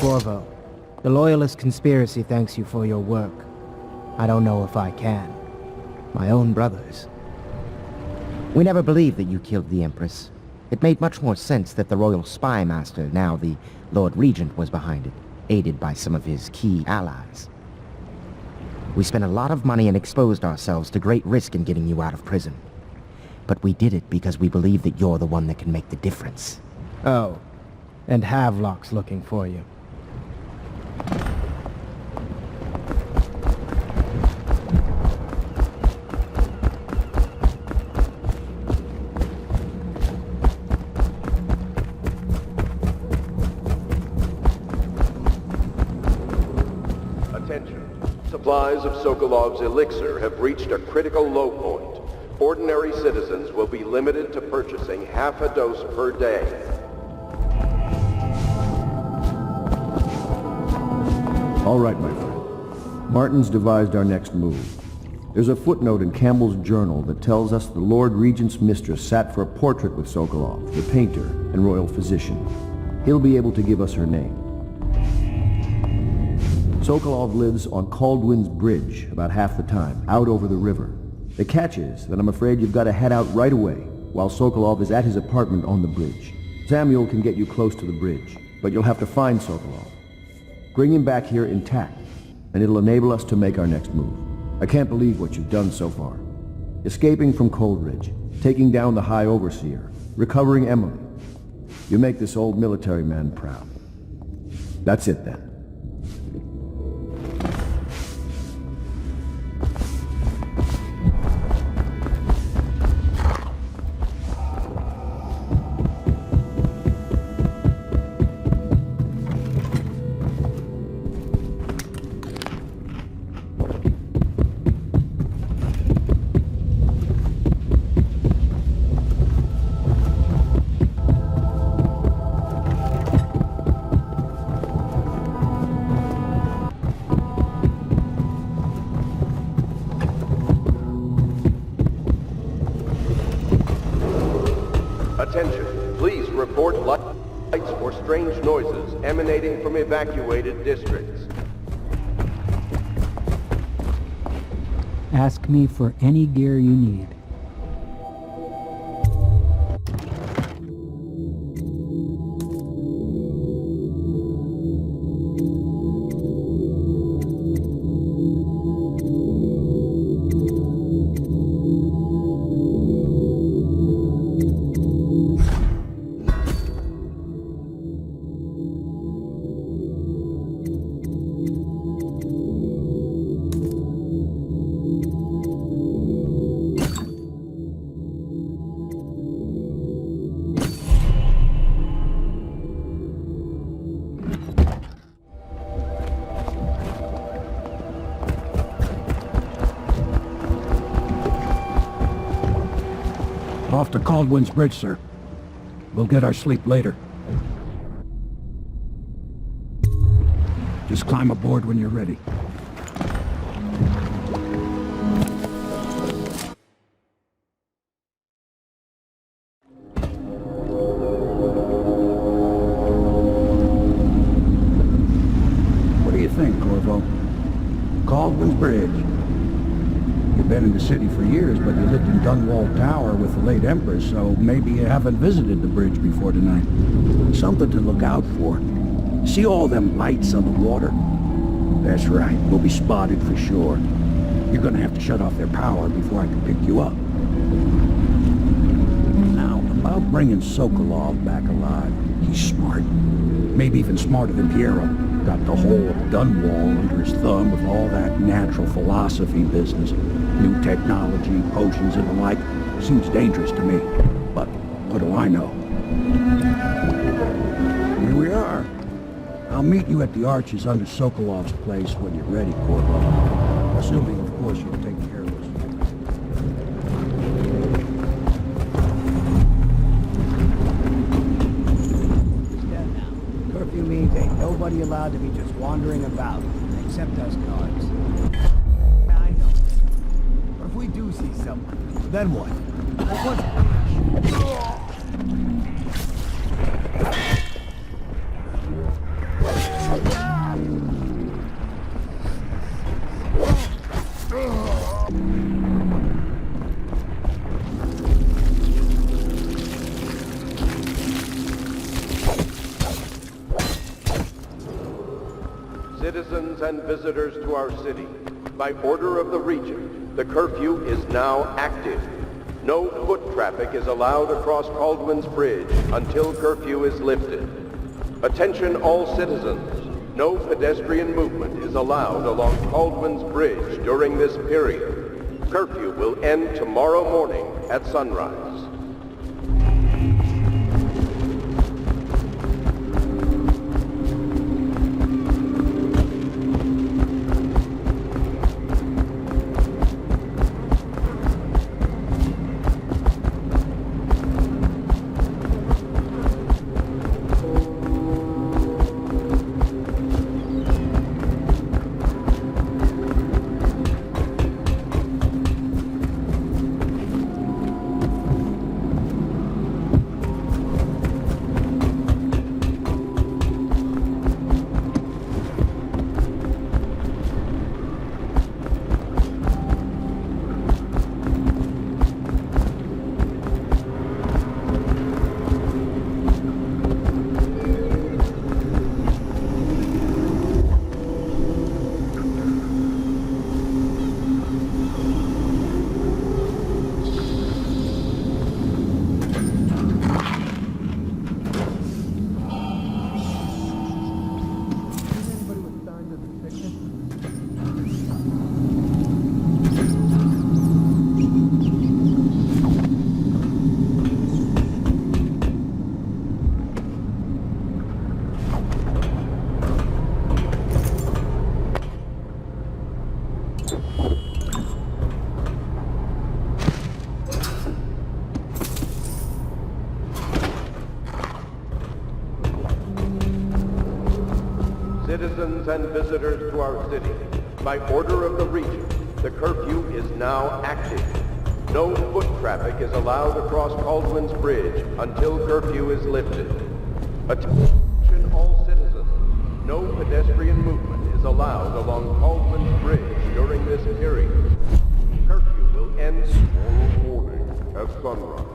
Corvo, the Loyalist conspiracy thanks you for your work. I don't know if I can. My own brothers. We never believed that you killed the Empress. It made much more sense that the Royal Spy Master, now the Lord Regent, was behind it, aided by some of his key allies. We spent a lot of money and exposed ourselves to great risk in getting you out of prison. But we did it because we believe that you're the one that can make the difference. Oh, and Havelock's looking for you. Supplies of Sokolov's elixir have reached a critical low point. Ordinary citizens will be limited to purchasing half a dose per day. All right, my friend. Martin's devised our next move. There's a footnote in Campbell's journal that tells us the Lord Regent's mistress sat for a portrait with Sokolov, the painter and royal physician. He'll be able to give us her name. Sokolov lives on Caldwin's Bridge about half the time, out over the river. The catch is that I'm afraid you've got to head out right away while Sokolov is at his apartment on the bridge. Samuel can get you close to the bridge, but you'll have to find Sokolov. Bring him back here intact, and it'll enable us to make our next move. I can't believe what you've done so far. Escaping from Coldridge, taking down the High Overseer, recovering Emily. You make this old military man proud. That's it then. Attention, please report lights or strange noises emanating from evacuated districts. Ask me for any gear you need. Off to Caldwin's Bridge, sir. We'll get our sleep later. Just climb aboard when you're ready. What do you think, Corvo? Caldwin's Bridge. You've been in the city for years, but you lived in Dunwall Tower with the late Empress, so maybe you haven't visited the bridge before tonight. Something to look out for. See all them lights on the water? That's right, we'll be spotted for sure. You're gonna have to shut off their power before I can pick you up. Now, about bringing Sokolov back alive, he's smart. Maybe even smarter than Piero. Got the whole of Dunwall under his thumb with all that natural philosophy business. New technology, potions and the like. Seems dangerous to me. But what do I know? Here we are. I'll meet you at the arches under Sokolov's place when you're ready, Corvo. Assuming, of course, you'll take care of us. Curfew means ain't nobody allowed to be just wandering about, except us guards. I know. But if we do see someone, then what? Citizens and visitors to our city, by order of the Regent, the curfew is now active. No foot traffic is allowed across Caldwin's Bridge until curfew is lifted. Attention all citizens. No pedestrian movement is allowed along Caldwin's Bridge during this period. Curfew will end tomorrow morning at sunrise. Citizens and visitors to our city, by order of the Regent, the curfew is now active. No foot traffic is allowed across Caldwin's Bridge until curfew is lifted. Attention all citizens. No pedestrian movement is allowed along Caldwin's Bridge during this period. Curfew will end tomorrow morning at sunrise.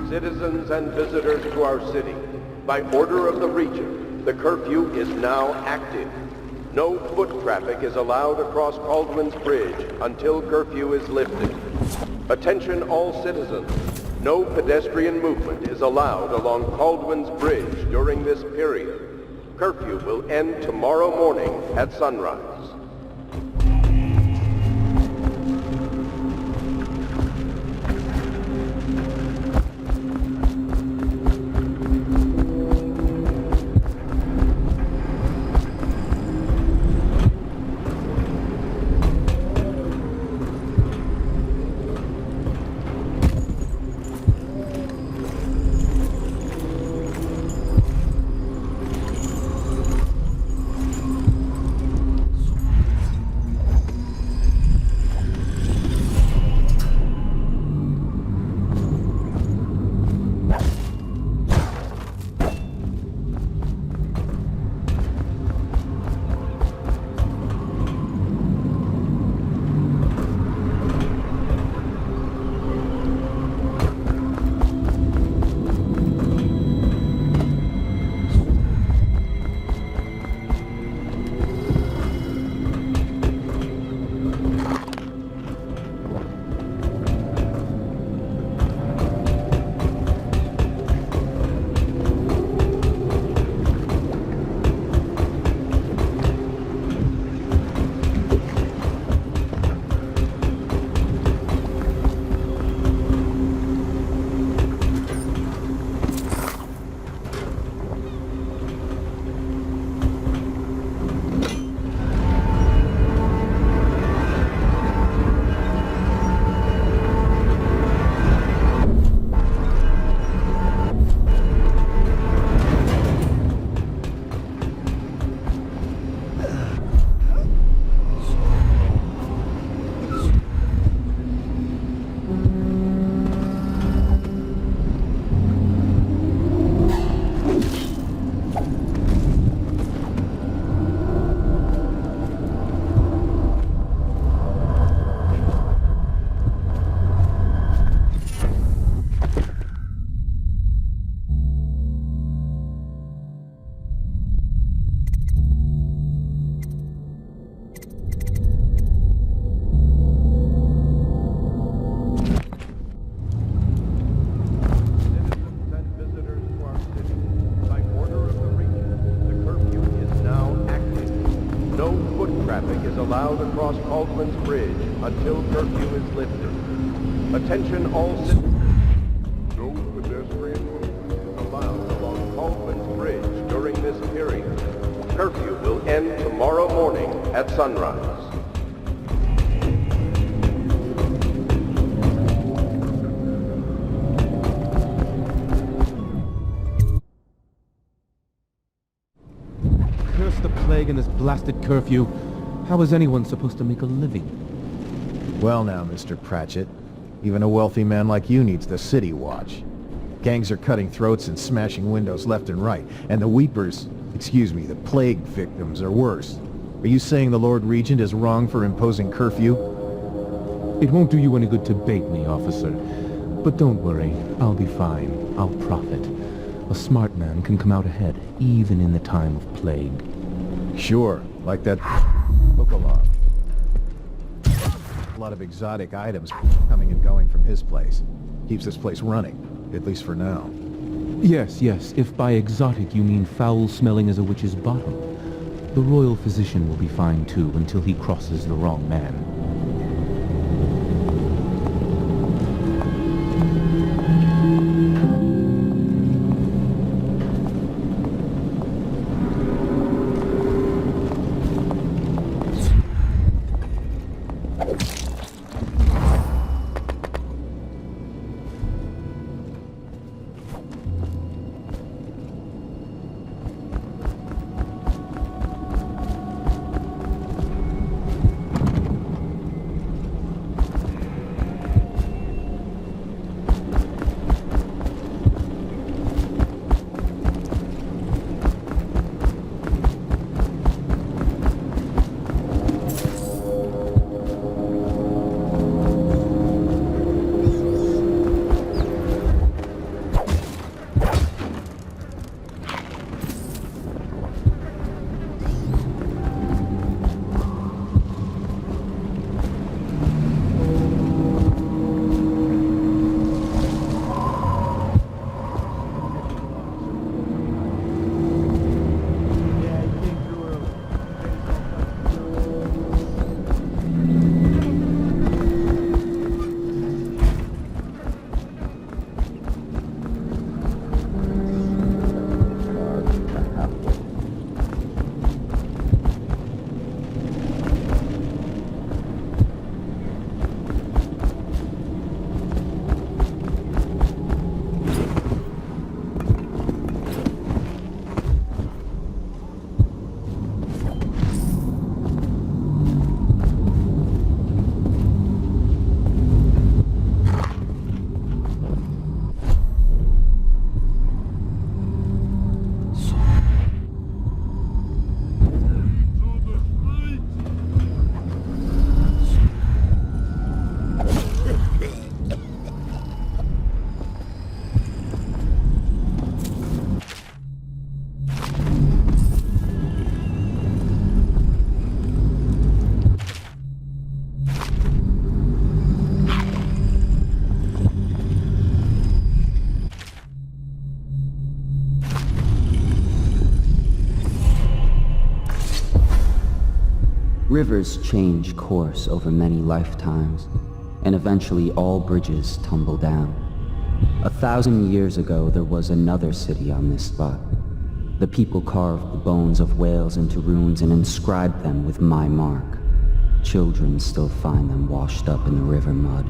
Citizens and visitors to our city, by order of the Regent, the curfew is now active. No foot traffic is allowed across Caldwin's Bridge until curfew is lifted. Attention all citizens. No pedestrian movement is allowed along Caldwin's Bridge during this period. Curfew will end tomorrow morning at sunrise. allowed across Caldwin's Bridge until curfew is lifted. Attention all citizens. No pedestrian movement is allowed along Caldwin's Bridge during this period. Curfew will end tomorrow morning at sunrise. Curse the plague and this blasted curfew. How is anyone supposed to make a living? Well now, Mr. Pratchett, even a wealthy man like you needs the city watch. Gangs are cutting throats and smashing windows left and right, and the weepers, excuse me, the plague victims are worse. Are you saying the Lord Regent is wrong for imposing curfew? It won't do you any good to bait me, officer. But don't worry, I'll be fine. I'll profit. A smart man can come out ahead, even in the time of plague. Sure, like that Sokolov. A lot of exotic items coming and going from his place. Keeps this place running, at least for now. Yes, if by exotic you mean foul-smelling as a witch's bottom. The royal physician will be fine too, until he crosses the wrong man. Rivers change course over many lifetimes, and eventually all bridges tumble down. 1,000 years ago, there was another city on this spot. The people carved the bones of whales into runes and inscribed them with my mark. Children still find them washed up in the river mud.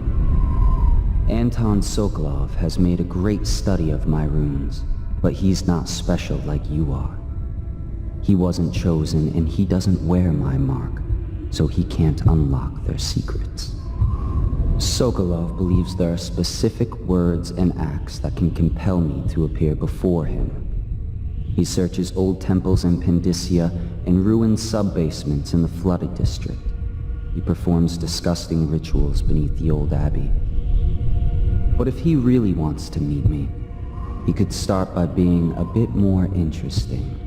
Anton Sokolov has made a great study of my runes, but he's not special like you are. He wasn't chosen, and he doesn't wear my mark, so he can't unlock their secrets. Sokolov believes there are specific words and acts that can compel me to appear before him. He searches old temples in Pendicia and ruined sub-basements in the flooded district. He performs disgusting rituals beneath the old abbey. But if he really wants to meet me, he could start by being a bit more interesting.